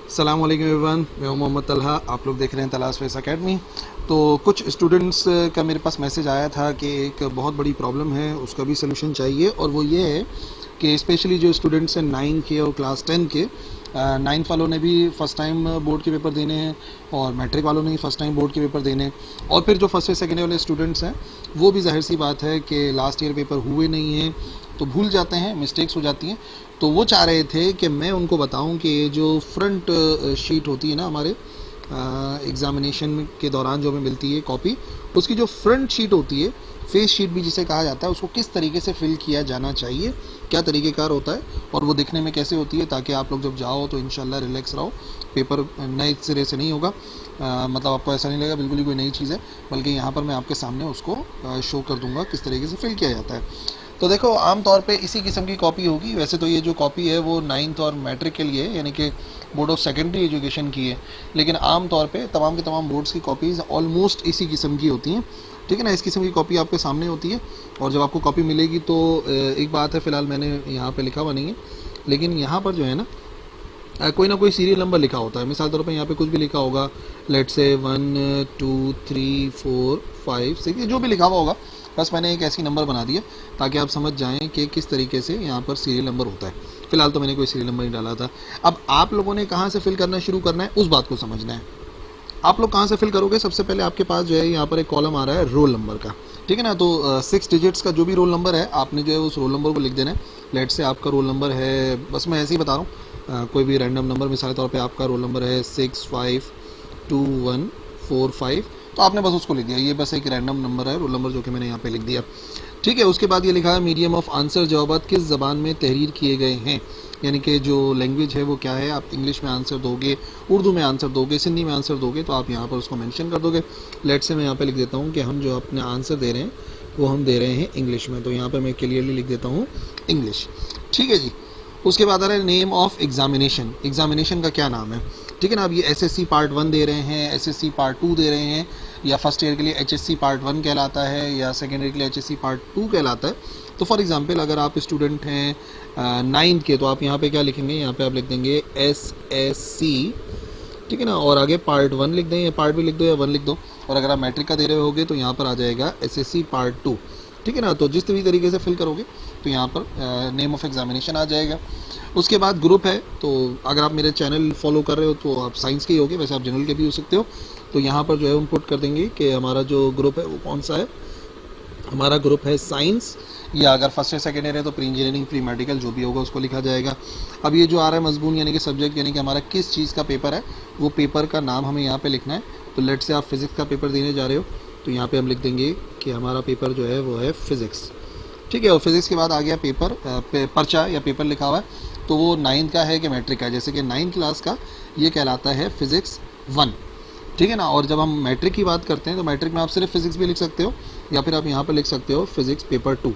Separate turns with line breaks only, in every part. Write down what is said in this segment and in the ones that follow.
अस्सलाम वालेकुम एवरीवन, मैं हूं मोहम्मद तलहा। आप लोग देख रहे हैं तलाश फेस एकेडमी। तो कुछ स्टूडेंट्स का मेरे पास मैसेज आया था कि एक बहुत बड़ी प्रॉब्लम है, उसका भी सलूशन चाहिए। और वो ये है कि स्पेशली जो स्टूडेंट्स हैं 9 के और क्लास 10 के, 9th वालों ने भी फ़र्स्ट टाइम बोर्ड के पेपर देने हैं और मैट्रिक वालों ने भी फ़र्स्ट टाइम बोर्ड के पेपर देने हैं। और फिर जो फर्स्ट ईयर सेकेंड ईयर वाले स्टूडेंट्स हैं वो भी ज़ाहिर सी बात है कि लास्ट ईयर पेपर हुए नहीं हैं, तो भूल जाते हैं, मिस्टेक्स हो जाती हैं। तो वो चाह रहे थे कि मैं उनको बताऊं कि ये जो फ्रंट शीट होती है ना हमारे एग्ज़ामिनेशन के दौरान जो हमें मिलती है कॉपी, उसकी जो फ्रंट शीट होती है, फेस शीट भी जिसे कहा जाता है, उसको किस तरीके से फिल किया जाना चाहिए, क्या तरीक़ेकार होता है और वो दिखने में कैसे होती है, ताकि आप लोग जब जाओ तो इंशाल्लाह रिलैक्स रहो। पेपर नए सिरे से नहीं होगा, मतलब आपको ऐसा नहीं लगेगा बिल्कुल ही कोई नई चीज़ है, बल्कि यहाँ पर मैं आपके सामने उसको शो कर दूँगा किस तरीके से फिल किया जाता है। तो देखो, आम तौर पे इसी किस्म की कॉपी होगी। वैसे तो ये जो कॉपी है वो 9th और मैट्रिक के लिए, यानी कि बोर्ड ऑफ सेकेंडरी एजुकेशन की है, लेकिन आम तौर पे तमाम के तमाम बोर्ड्स की कॉपीज़ ऑलमोस्ट इसी किस्म की होती हैं। ठीक है ना, इस किस्म की कॉपी आपके सामने होती है। और जब आपको कॉपी मिलेगी तो एक बात है, फ़िलहाल मैंने यहाँ पे लिखा हुआ नहीं है, लेकिन यहाँ पर जो है ना कोई ना कोई सीरियल नंबर लिखा होता है। मिसाल तौर पर यहाँ पे कुछ भी लिखा होगा, लेट्स से 1 2 3 4 5 6, जो भी लिखा हुआ होगा, बस मैंने एक ऐसी नंबर बना दिया ताकि आप समझ जाएं कि किस तरीके से यहाँ पर सीरियल नंबर होता है। फिलहाल तो मैंने कोई सीरियल नंबर नहीं डाला था। अब आप लोगों ने कहाँ से फिल करना शुरू करना है, उस बात को समझना है। आप लोग कहाँ से फिल करोगे? सबसे पहले आपके पास जो है यहाँ पर एक कॉलम आ रहा है रोल नंबर का। ठीक है ना, तो 6 डिजिट्स का जो भी रोल नंबर है, आपने जो है उस रोल नंबर को लिख देना है। लेट से आपका रोल नंबर है, बस मैं ऐसे ही बता रहा हूँ, कोई भी रैंडम नंबर, मिसाल तौर पे आपका रोल नंबर है 652145, तो आपने बस उसको लिख दिया। ये बस एक रैंडम नंबर है, रोल नंबर, जो कि मैंने यहाँ पे लिख दिया। ठीक है, उसके बाद ये लिखा है मीडियम ऑफ आंसर, जवाबात किस ज़बान में तहरीर किए गए हैं, यानी कि जो लैंग्वेज है वो क्या है। आप इंग्लिश में आंसर दोगे, उर्दू में आंसर दोगे, सिंधी में आंसर दोगे, तो आप यहाँ पर उसको मेंशन कर दोगे। लेट से मैं यहाँ पे लिख देता हूँ कि हम जो अपने आंसर दे रहे हैं वो हम दे रहे हैं इंग्लिश में, तो यहाँ पर मैं क्लियरली लिख देता हूँ इंग्लिश। ठीक है जी। उसके बाद आ रहा है नेम ऑफ एग्जामिनेशन, एग्जामिनेशन का क्या नाम है। ठीक है ना, अब ये एसएससी पार्ट 1 दे रहे हैं, एसएससी पार्ट 2 दे रहे हैं, या फर्स्ट ईयर के लिए एचएससी पार्ट 1 कहलाता है, या सेकेंड ईयर के लिए एचएससी पार्ट 2 कहलाता है। तो फॉर एग्जांपल अगर आप स्टूडेंट हैं 9th के, तो आप यहाँ पे क्या लिखेंगे, यहाँ पे आप लिख देंगे एसएससी, ठीक है ना, और आगे पार्ट 1 लिख दें, या पार्ट भी लिख दो या 1 लिख दो। और अगर आप मैट्रिक का दे रहे होगे तो यहाँ पर आ जाएगा एसएससी पार्ट 2। ठीक है ना, तो जिस भी तरीके से फिल करोगे तो यहाँ पर नेम ऑफ एग्जामिनेशन आ जाएगा। उसके बाद ग्रुप है, तो अगर आप मेरे चैनल फॉलो कर रहे हो तो आप साइंस के ही होगे, वैसे आप जनरल के भी हो सकते हो। तो यहाँ पर जो है हम पुट कर देंगे कि हमारा जो ग्रुप है वो कौन सा है। हमारा ग्रुप है साइंस, या अगर फर्स्ट ईयर सेकेंड ईयर है तो प्री इंजीनियरिंग, प्री मेडिकल, जो भी होगा उसको लिखा जाएगा। अब ये जो आ रहा है मजमून, यानी कि सब्जेक्ट, यानी कि हमारा किस चीज़ का पेपर है, वो पेपर का नाम हमें यहाँ पे लिखना है। तो लेट से आप फिज़िक्स का पेपर देने जा रहे हो, तो यहाँ पे हम लिख देंगे कि हमारा पेपर जो है वो है फ़िज़िक्स। ठीक है, और फिज़िक्स के बाद आ गया पेपर, पर्चा या पेपर लिखा हुआ है, तो वो 9th का है कि मैट्रिक का है। जैसे कि 9th क्लास का ये कहलाता है फ़िज़िक्स 1। ठीक है ना, और जब हम मैट्रिक की बात करते हैं तो मैट्रिक में आप सिर्फ फिज़िक्स भी लिख सकते हो, या फिर आप यहाँ पर लिख सकते हो फिज़िक्स पेपर 2।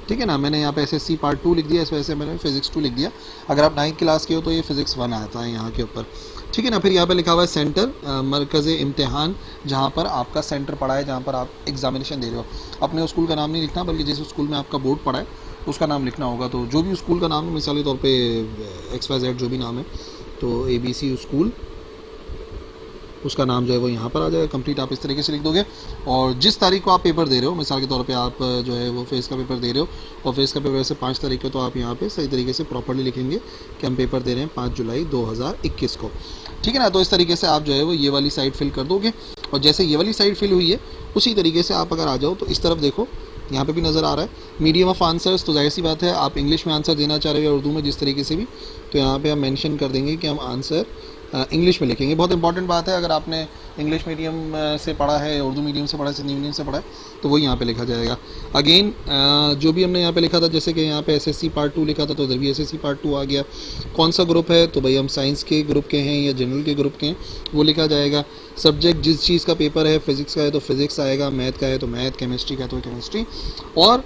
ठीक है ना, मैंने यहाँ पे एसएससी पार्ट 2 लिख दिया, इस वजह से मैंने फिज़िक्स 2 लिख दिया। अगर आप 9th क्लास के हो तो ये फिज़िक्स 1 आता है यहाँ के ऊपर। ठीक है ना, फिर यहाँ पे लिखा हुआ है सेंटर, मरकज़ इम्तिहान, जहाँ पर आपका सेंटर पड़ा है, जहाँ पर आप एग्जामिनेशन दे रहे हो। अपने स्कूल का नाम नहीं लिखना, बल्कि जिस स्कूल में आपका बोर्ड पड़ा है उसका नाम लिखना होगा। तो जो भी स्कूल का नाम है, मिसाली तौर पर XYZ जो भी नाम है, तो ABC स्कूल, उसका नाम जो है वो यहाँ पर आ जाएगा। कंप्लीट आप इस तरीके से लिख दोगे। और जिस तारीख को आप पेपर दे रहे हो, मिसाल के तौर पे आप जो है वो फेस का पेपर दे रहे हो, और फेस का पेपर वैसे 5 तारीख को, तो आप यहाँ पे सही तरीके से प्रॉपर्ली लिखेंगे कि हम पेपर दे रहे हैं 5 जुलाई 2021 को। ठीक है ना, तो इस तरीके से आप जो है वो ये वाली साइड फिल कर दोगे। और जैसे ये वाली साइड फिल हुई है, उसी तरीके से आप अगर आ जाओ तो इस तरफ देखो, यहाँ पे भी नज़र आ रहा है मीडियम ऑफ आंसर्स। तो जाहिर सी बात है, आप इंग्लिश में आंसर देना चाह रहे हो या उर्दू में, जिस तरीके से भी, तो यहाँ पे हम मेंशन कर देंगे कि हम आंसर इंग्लिश में लिखेंगे। बहुत इंपॉर्टेंट बात है, अगर आपने इंग्लिश मीडियम से पढ़ा है, उर्दू मीडियम से पढ़ा है, सिंधी मीडियम से पढ़ा है, तो वो यहाँ पे लिखा जाएगा। अगेन जो भी हमने यहाँ पे लिखा था, जैसे कि यहाँ पे एसएससी पार्ट 2 लिखा था, तो इधर भी एसएससी पार्ट 2 आ गया। कौन सा ग्रुप है, तो भाई हम साइंस के ग्रुप के हैं या जनरल के ग्रुप के हैं, वो लिखा जाएगा। सब्जेक्ट जिस चीज़ का पेपर है, फिज़िक्स का है तो फिज़िक्स आएगा, मैथ का है तो मैथ, केमिस्ट्री का है तो केमिस्ट्री। और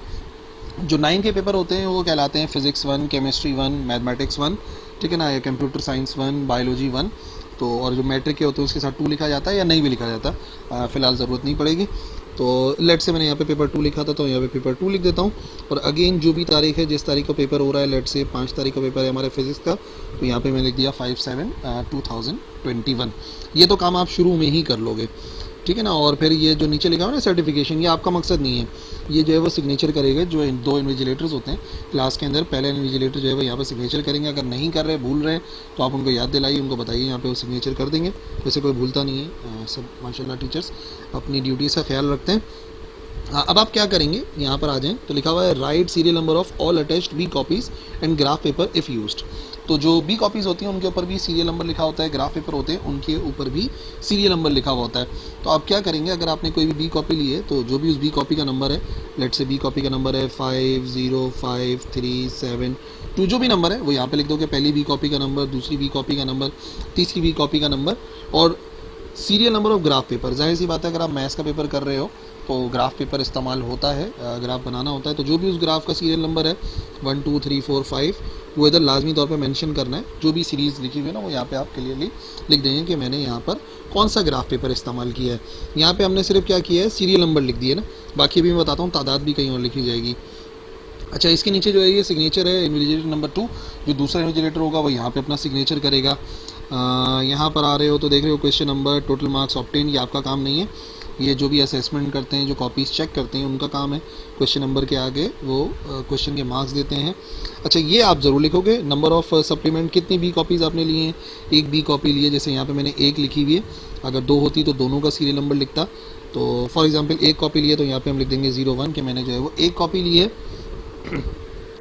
जो 9 के पेपर होते हैं वो कहलाते हैं फिज़िक्स 1, केमिस्ट्री 1, मैथमेटिक्स 1, ठीक है ना, या कंप्यूटर साइंस 1, बायोलॉजी 1। तो और जो मैट्रिक के होते हैं उसके साथ 2 लिखा जाता है, या नहीं भी लिखा जाता, फ़िलहाल ज़रूरत नहीं पड़ेगी। तो लेट से मैंने यहाँ पे पेपर 2 लिखा था, तो यहाँ पे पेपर 2 लिख देता हूँ। और अगेन जो भी तारीख है, जिस तारीख को पेपर हो रहा है, लेट से 5 तारीख को पेपर है हमारे फिजिक्स का, तो यहाँ पे मैंने लिख दिया 5/7/2021। ये तो काम आप शुरू में ही कर लोगे, ठीक है ना। और फिर ये जो नीचे लिखा हुआ ना सर्टिफिकेशन, ये आपका मकसद नहीं है, ये जो है वो सिग्नेचर करेगा जो दो इन्विजिलेटर्स होते हैं क्लास के अंदर। पहले इन्विजिलेटर जो है वो यहाँ पर सिग्नेचर करेंगे, अगर नहीं कर रहे, भूल रहे, तो आप उनको याद दिलाइए, उनको बताइए, यहाँ पे वो सिग्नेचर कर देंगे। वैसे कोई भूलता नहीं है, सब माशाल्लाह टीचर्स अपनी ड्यूटीज़ का ख्याल रखते हैं। अब आप क्या करेंगे, यहाँ पर आ जाएं तो लिखा हुआ है write serial number of all attached B copies and graph paper if used. तो जो बी कॉपीज़ होती हैं उनके ऊपर भी सीरियल नंबर लिखा होता है, ग्राफ पेपर होते हैं उनके ऊपर भी सीरियल नंबर लिखा हुआ होता है। तो आप क्या करेंगे, अगर आपने कोई भी बी कॉपी ली है, तो जो भी उस बी कॉपी का नंबर है, लेट से बी कॉपी का नंबर है 50537, जो भी नंबर है वो यहाँ पे लिख दोगे। पहली बी कॉपी का नंबर, दूसरी बी कॉपी का नंबर, तीसरी बी कॉपी का नंबर और serial number of graph paper. जाहिर सी बात है, अगर आप मैथ्स का पेपर कर रहे हो तो ग्राफ पेपर इस्तेमाल होता है, ग्राफ बनाना होता है। तो जो भी उस ग्राफ का सीरियल नंबर है 1 2 3 4 5, वो इधर लाजमी तौर पे मेंशन करना है। जो भी सीरीज़ लिखी हुई है ना, वो यहाँ पे आप क्लियरली लिख देंगे कि मैंने यहाँ पर कौन सा ग्राफ पेपर इस्तेमाल किया है। यहाँ पे हमने सिर्फ क्या किया है, सीरियल नंबर लिख दिए ना, बाकी भी मैं बताता हूँ, तादाद भी कहीं और लिखी जाएगी। अच्छा, इसके नीचे जो है ये सिग्नेचर है इन्विजिलेटर नंबर 2, जो दूसरा इन्विजिलेटर होगा वो यहाँ पे अपना सिग्नेचर करेगा। यहाँ पर आ रहे हो तो देख रहे हो question number, total marks obtain, ये आपका काम नहीं है, ये जो भी असेसमेंट करते हैं, जो कॉपीज़ चेक करते हैं, उनका काम है। क्वेश्चन नंबर के आगे वो क्वेश्चन के मार्क्स देते हैं। अच्छा, ये आप ज़रूर लिखोगे, नंबर ऑफ़ सप्लीमेंट, कितनी बी कॉपीज़ आपने लिए हैं। एक बी कॉपी ली है, जैसे यहाँ पे मैंने एक लिखी हुई है, अगर 2 होती तो दोनों का सीरियल नंबर लिखता। तो फॉर एग्जांपल एक कॉपी ली है, तो यहाँ पे हम लिख देंगे 01 कि मैंने जो है वो एक कॉपी ली है।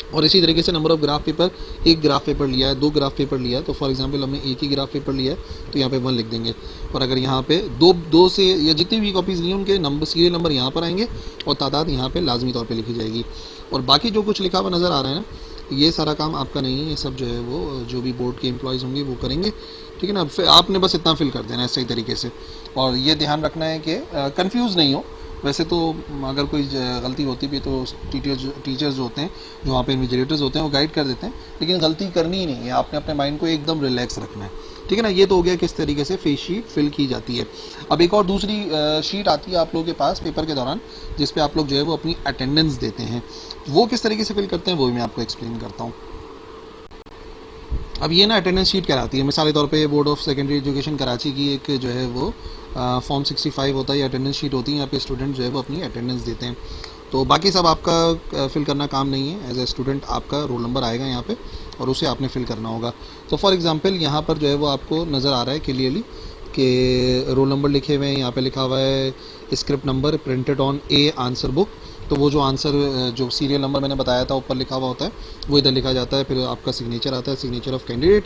और इसी तरीके से नंबर ऑफ़ ग्राफ पेपर, एक ग्राफ पेपर लिया है, 2 ग्राफ पेपर लिया है, तो फॉर एग्जांपल हमने एक ही ग्राफ पेपर लिया है, तो यहाँ पे 1 लिख देंगे। और अगर यहाँ पे दो से या जितनी भी कॉपीज़ ली हैं उनके नंबर, सीरियल नंबर यहाँ पर आएंगे और तादाद यहाँ पे लाजमी तौर पे लिखी जाएगी। और बाकी जो कुछ लिखा हुआ नज़र आ रहा है ना, ये सारा काम आपका नहीं है, ये सब जो है वो जो भी बोर्ड के एम्प्लॉयज़ होंगे वो करेंगे, ठीक है ना। आपने बस इतना फिल कर देना है सही तरीके से। और ये ध्यान रखना है कि कन्फ्यूज़ नहीं हो। वैसे तो अगर कोई गलती होती भी तो टीचर्स जो होते हैं, जो वहाँ पे इन्विजिलेटर्स होते हैं, वो गाइड कर देते हैं, लेकिन गलती करनी ही नहीं है, आपने अपने माइंड को एकदम रिलैक्स रखना है, ठीक है ना। ये तो हो गया किस तरीके से फेस शीट फिल की जाती है। अब एक और दूसरी शीट आती है आप लोगों के पास पेपर के दौरान, जिस पे आप लोग जो है वो अपनी अटेंडेंस देते हैं। वो किस तरीके से फिल करते हैं वो भी मैं आपको एक्सप्लेन करता हूँ। अब ये ना अटेंडेंस शीट कहलाती है। मिसाल के तौर पे board of secondary education Karachi की एक जो है वो फॉर्म 65 होता है, ये अटेंडेंस शीट होती है। यहाँ पे स्टूडेंट जो है वो अपनी अटेंडेंस देते हैं। तो बाकी सब आपका फिल करना काम नहीं है। एज ए स्टूडेंट आपका रोल नंबर आएगा यहाँ पे और उसे आपने फिल करना होगा। तो फॉर एग्जांपल यहाँ पर जो है वो आपको नज़र आ रहा है क्लियरली कि रोल नंबर लिखे हुए हैं, यहाँ पे लिखा हुआ है script number printed on A answer book. तो वो जो आंसर, जो सीरियल नंबर मैंने बताया था ऊपर लिखा हुआ होता है, वो इधर लिखा जाता है। फिर आपका सिग्नेचर आता है, सिग्नेचर ऑफ कैंडिडेट,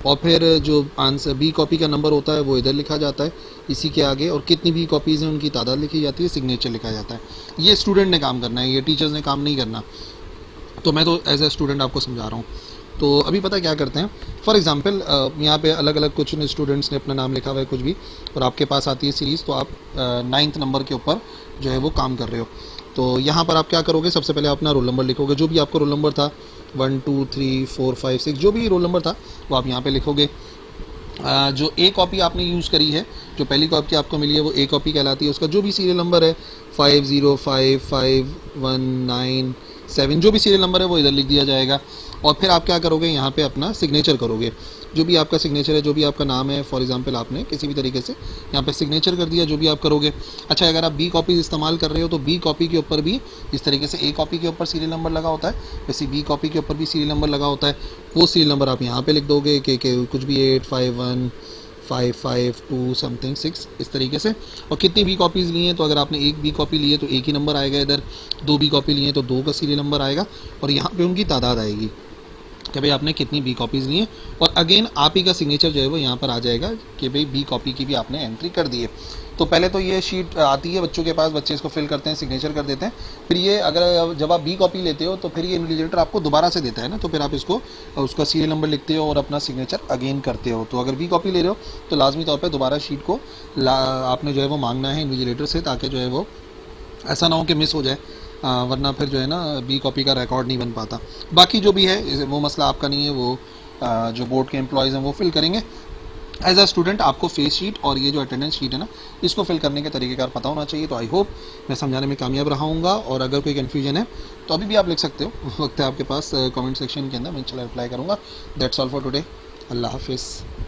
और फिर जो आंसर बी कॉपी का नंबर होता है वो इधर लिखा जाता है इसी के आगे, और कितनी भी कॉपीज़ हैं उनकी तादाद लिखी जाती है, सिग्नेचर लिखा जाता है। ये स्टूडेंट ने काम करना है, ये टीचर्स ने काम नहीं करना। तो मैं तो एज ए स्टूडेंट आपको समझा रहा हूँ। तो अभी पता क्या करते हैं, फॉर एग्जांपल यहाँ पे अलग अलग कुछ स्टूडेंट्स ने अपना नाम लिखा हुआ है कुछ भी, और आपके पास आती है सीरीज़, तो आप 9th नंबर के ऊपर जो है वो काम कर रहे हो। तो यहाँ पर आप क्या करोगे, सबसे पहले अपना रोल नंबर लिखोगे, जो भी आपका रोल नंबर था 1 2 3 4 5 6, जो भी रोल नंबर था वो आप यहाँ पे लिखोगे। जो ए कॉपी आपने यूज़ करी है, जो पहली कॉपी आपको मिली है वो ए कॉपी कहलाती है। उसका जो भी सीरियल नंबर है 505519 जो भी सीरियल नंबर है वो इधर लिख दिया जाएगा। और फिर आप क्या करोगे, यहाँ पे अपना सिग्नेचर करोगे, जो भी आपका सिग्नेचर है, जो भी आपका नाम है, फॉर एग्जांपल आपने किसी भी तरीके से यहाँ पे सिग्नेचर कर दिया, जो भी आप करोगे। अच्छा, अगर आप बी कॉपीज़ इस्तेमाल कर रहे हो तो बी कॉपी के ऊपर भी इस तरीके से ए कॉपी के ऊपर सीरियल नंबर लगा होता है, वैसे बी कॉपी के ऊपर भी सीरियल नंबर लगा होता है। वो सीरियल नंबर आप यहाँ पे लिख दोगे कि कुछ भी 85155 समथिंग 6 इस तरीके से। और कितनी बी कॉपीज़ ली हैं, तो अगर आपने एक बी कॉपी ली है तो एक ही नंबर आएगा इधर, 2 बी कॉपी ली हैं तो 2 का सीरियल नंबर आएगा, और यहाँ पे उनकी तादाद आएगी कि भाई आपने कितनी बी कॉपीज़ ली हैं। और अगेन आप ही का सिग्नेचर जो है वो यहाँ पर आ जाएगा कि भाई बी कॉपी की भी आपने एंट्री कर दी है। तो पहले तो ये शीट आती है बच्चों के पास, बच्चे इसको फिल करते हैं, सिग्नेचर कर देते हैं। फिर ये अगर जब आप बी कॉपी लेते हो तो फिर ये इन्विजिलेटर आपको दोबारा से देता है ना, तो फिर आप इसको उसका सीरियल नंबर लिखते हो और अपना सिग्नेचर अगेन करते हो। तो अगर बी कॉपी ले रहे हो तो लाजमी तौर पर दोबारा शीट को आपने जो है वो मांगना है इन्विजिलेटर से, ताकि जो है वो ऐसा ना हो कि मिस हो जाए, वरना फिर जो है ना बी कॉपी का रिकॉर्ड नहीं बन पाता। बाकी जो भी है वो मसला आपका नहीं है, वो जो बोर्ड के एम्प्लॉयज़ हैं वो फिल करेंगे। एज अ स्टूडेंट आपको फेस शीट और ये जो अटेंडेंस शीट है ना, इसको फिल करने के तरीकेकार पता होना चाहिए। तो आई होप मैं समझाने में कामयाब रहा हूँगा, और अगर कोई कन्फ्यूजन है तो अभी भी आप लिख सकते हो, वक्त है आपके पास कमेंट सेक्शन के अंदर, मैं इंशाल्लाह रिप्लाई करूँगा। That's all for today. अल्लाह हाफिज़।